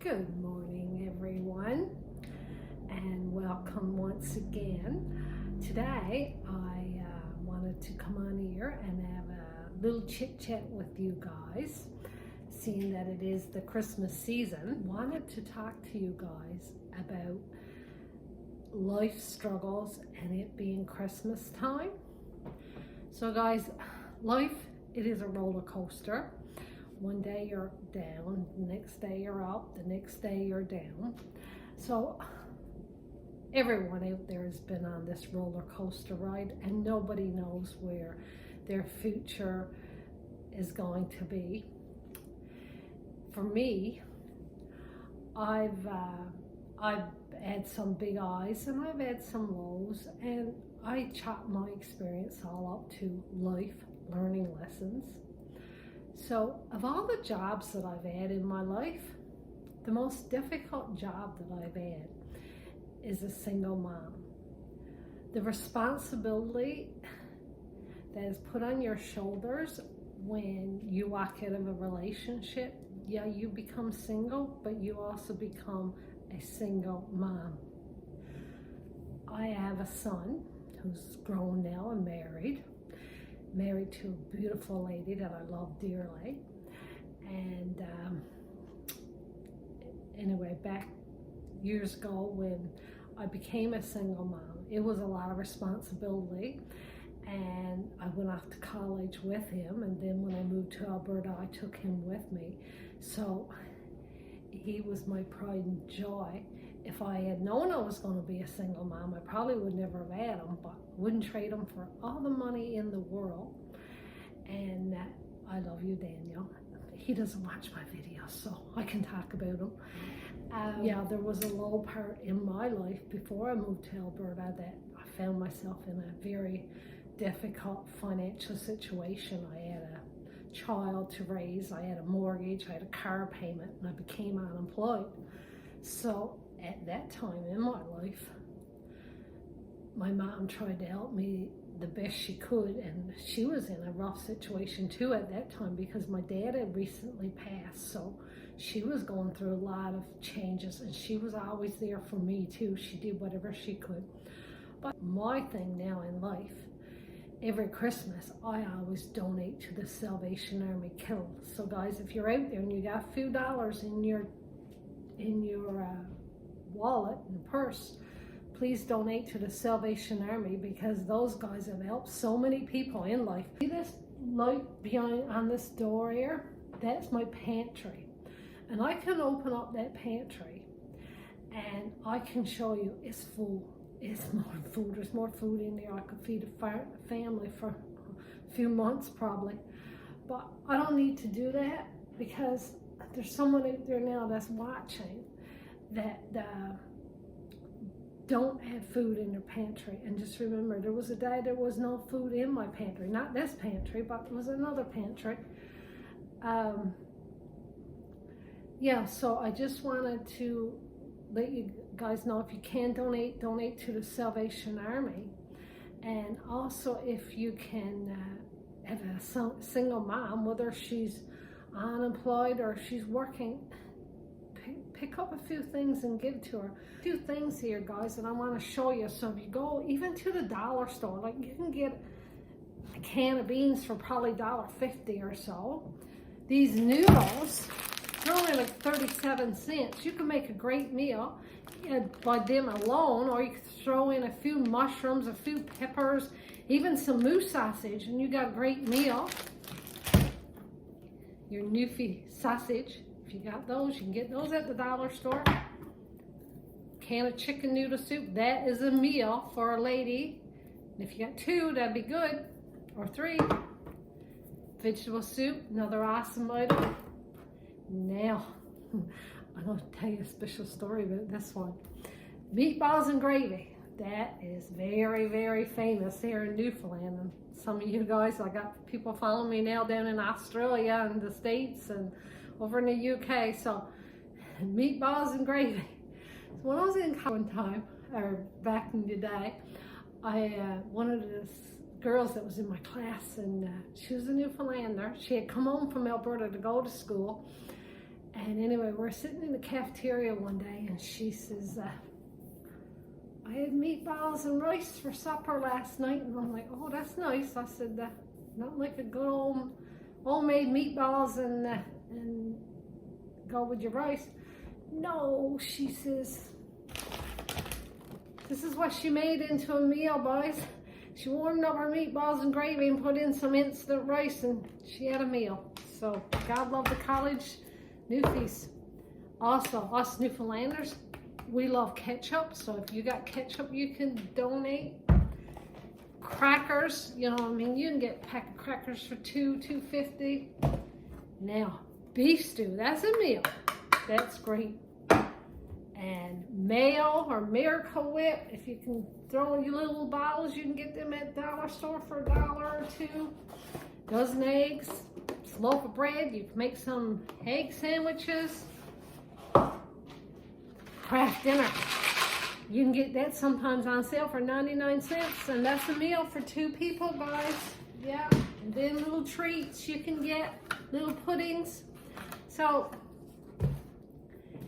Good morning, everyone, and welcome once again. Today, I wanted to come on here and have a little chit chat with you guys, seeing that it is the Christmas season. Wanted to talk to you guys about life struggles and it being Christmas time. So, guys, life, it is a roller coaster. One day you're down, the next day you're up, the next day you're down. So everyone out there has been on this roller coaster ride, and nobody knows where their future is going to be. For me, I've had some big highs and I've had some lows, and I chop my experience all up to life learning lessons. So, of all the jobs that I've had in my life, the most difficult job that I've had is a single mom. The responsibility that is put on your shoulders when you walk out of a relationship, yeah, you become single, but you also become a single mom. I have a son who's grown now and married to a beautiful lady that I love dearly. And anyway, back years ago when I became a single mom, it was a lot of responsibility, and I went off to college with him, and then when I moved to Alberta, I took him with me. So he was my pride and joy. If I had known I was going to be a single mom, I probably would never have had him, but wouldn't trade him for all the money in the world. And I love you, Daniel. He doesn't watch my videos, so I can talk about him. Yeah, there was a low part in my life before I moved to Alberta that I found myself in a very difficult financial situation. I had a child to raise, I had a mortgage, I had a car payment, and I became unemployed. So at that time in my life, my mom tried to help me the best she could, and she was in a rough situation too at that time because my dad had recently passed, so she was going through a lot of changes, and she was always there for me too. She did whatever she could. But my thing now in life, every Christmas, I always donate to the Salvation Army Kiln. So guys, if you're out there and you got a few dollars in your wallet and purse, please donate to the Salvation Army, because those guys have helped so many people in life. See this light behind on this door here? That's my pantry. And I can open up that pantry and I can show you it's full. It's more food. There's more food in there. I could feed a family for a few months probably. But I don't need to do that because there's someone out there now that's watching that don't have food in their pantry. And just remember, there was a day there was no food in my pantry. Not this pantry, but it was another pantry. Yeah, so I just wanted to let you guys know, if you can donate to the Salvation Army. And also, if you can have a single mom, whether she's unemployed or she's working, pick up a few things and give to her. A few things here, guys, that I want to show you. So if you go even to the dollar store, like you can get a can of beans for probably $1.50 or so. These noodles, they're only like 37 cents. You can make a great meal by them alone, or you can throw in a few mushrooms, a few peppers, even some moose sausage, and you got a great meal. Your Newfie sausage. If you got those, you can get those at the dollar store. Can of chicken noodle soup, that is a meal for a lady. And if you got 2, that'd be good, or 3. Vegetable soup, another awesome item. Now, I'm going to tell you a special story about this one. Meatballs and gravy. That is very, very famous here in Newfoundland. And some of you guys, I got people following me now down in Australia and the States and over in the UK. So, meatballs and gravy. So when I was in college one time, or back in the day, one of the girls that was in my class, and she was a Newfoundlander. She had come home from Alberta to go to school, And anyway, we're sitting in the cafeteria one day, and she says, I had meatballs and rice for supper last night. And I'm like, oh, that's nice. I said, not like a good old homemade meatballs and go with your rice. No, she says, this is what she made into a meal, boys. She warmed up her meatballs and gravy and put in some instant rice, and she had a meal. So God love the college Newfies. Also, us Newfoundlanders, we love ketchup. So if you got ketchup, you can donate. Crackers, you know what I mean? You can get a pack of crackers for $2.50. Now, beef stew, that's a meal. That's great. And mayo or Miracle Whip, if you can throw in your little bottles, you can get them at dollar store for $1 or $2. Dozen eggs, a loaf of bread. You can make some egg sandwiches. Kraft Dinner. You can get that sometimes on sale for 99 cents, and that's a meal for 2 people, guys. Yeah, and then little treats you can get, little puddings. So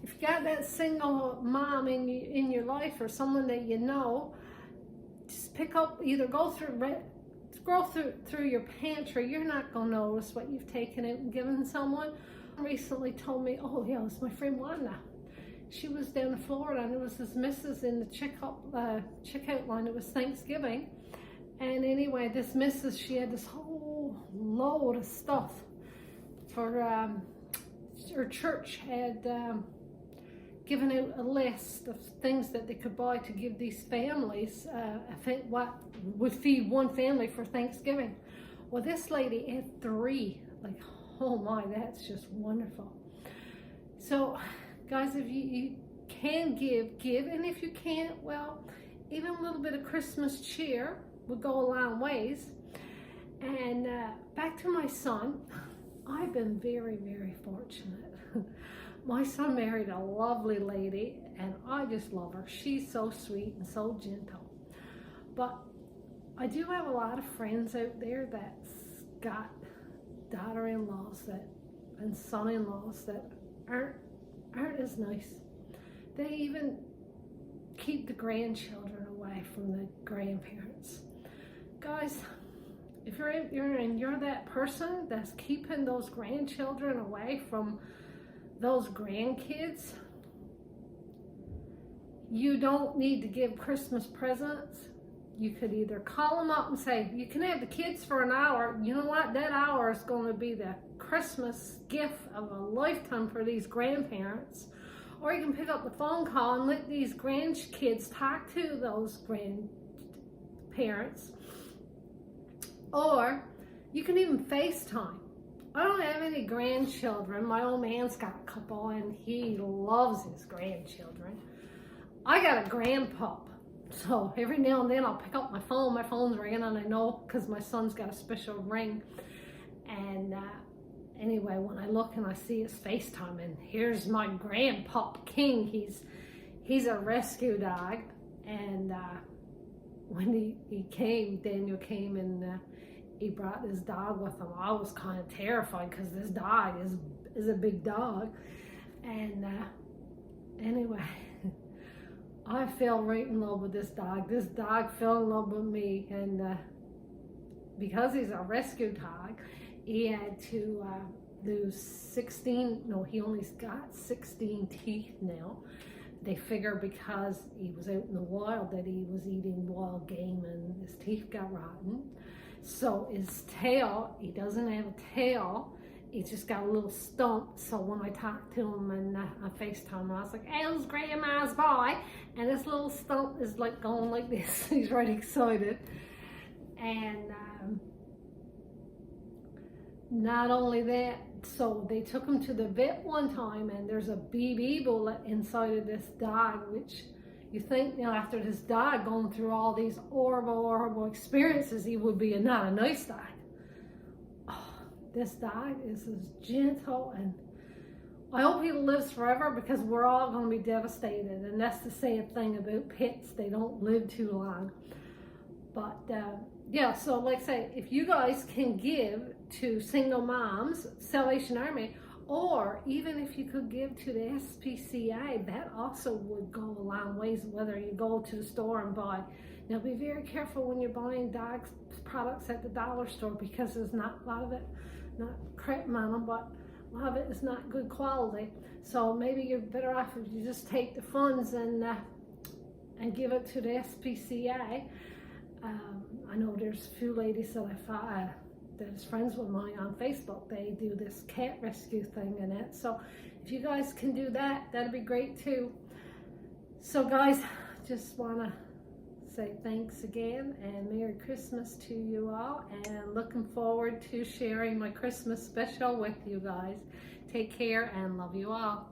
if you got that single mom in your life or someone that you know, just pick up, either go through your pantry. You're not gonna notice what you've taken out and given someone. Recently told me, oh yeah, it's my friend Wanda. She was down in Florida, and there was this missus in the checkout line. It was Thanksgiving, and anyway, this missus, she had this whole load of stuff for her church had given out a list of things that they could buy to give these families. I think what would feed one family for Thanksgiving. Well, this lady had 3. Like, oh my, that's just wonderful. So, guys, if you can give, and if you can't, well, even a little bit of Christmas cheer would go a long ways. And back to my son, I've been very, very fortunate. My son married a lovely lady, and I just love her. She's so sweet and so gentle. But I do have a lot of friends out there that's got daughter-in-laws and son-in-laws that aren't as nice. They even keep the grandchildren away from the grandparents. Guys, if you're out there and you're that person that's keeping those grandchildren away from those grandkids, you don't need to give Christmas presents. You could either call them up and say, you can have the kids for an hour. You know what? That hour is going to be the Christmas gift of a lifetime for these grandparents. Or you can pick up the phone call and let these grandkids talk to those grandparents. Or you can even FaceTime. I don't have any grandchildren. My old man's got a couple, and he loves his grandchildren. I got a grandpup. So every now and then I'll pick up my phone. My phone's ringing, and I know because my son's got a special ring. And anyway, when I look and I see his FaceTime, and here's my grandpup King. He's a rescue dog, and when he came, Daniel came, and he brought his dog with him. I was kind of terrified because this dog is a big dog, and anyway. I fell right in love with this dog. This dog fell in love with me, and because he's a rescue dog, he had to lose 16, no, he only got 16 teeth now. They figure because he was out in the wild that he was eating wild game and his teeth got rotten. So his tail, he doesn't have a tail. He's just got a little stump. So when I talked to him and I FaceTime, I was like, hey, it's Grandma's boy. And this little stump is like going like this. He's right excited. And not only that, so they took him to the vet one time, and there's a BB bullet inside of this dog, which you think, you know, after this dog going through all these horrible experiences, he would be not a nice dog. This dog is as gentle, and I hope he lives forever because we're all going to be devastated. And that's the sad thing about pets. They don't live too long. But yeah, so like I say, if you guys can give to single moms, Salvation Army, Or even if you could give to the SPCA, that also would go a long ways, whether you go to the store and buy. Now be very careful when you're buying dog products at the dollar store, because there's not a lot of it, not crap on them, but a lot of it is not good quality. So maybe you're better off if you just take the funds and give it to the SPCA. I know there's a few ladies that I follow that is friends with mine on Facebook. They do this cat rescue thing and that. So if you guys can do that, that'd be great too. So guys, just want to say thanks again and Merry Christmas to you all, and looking forward to sharing my Christmas special with you guys. Take care and love you all.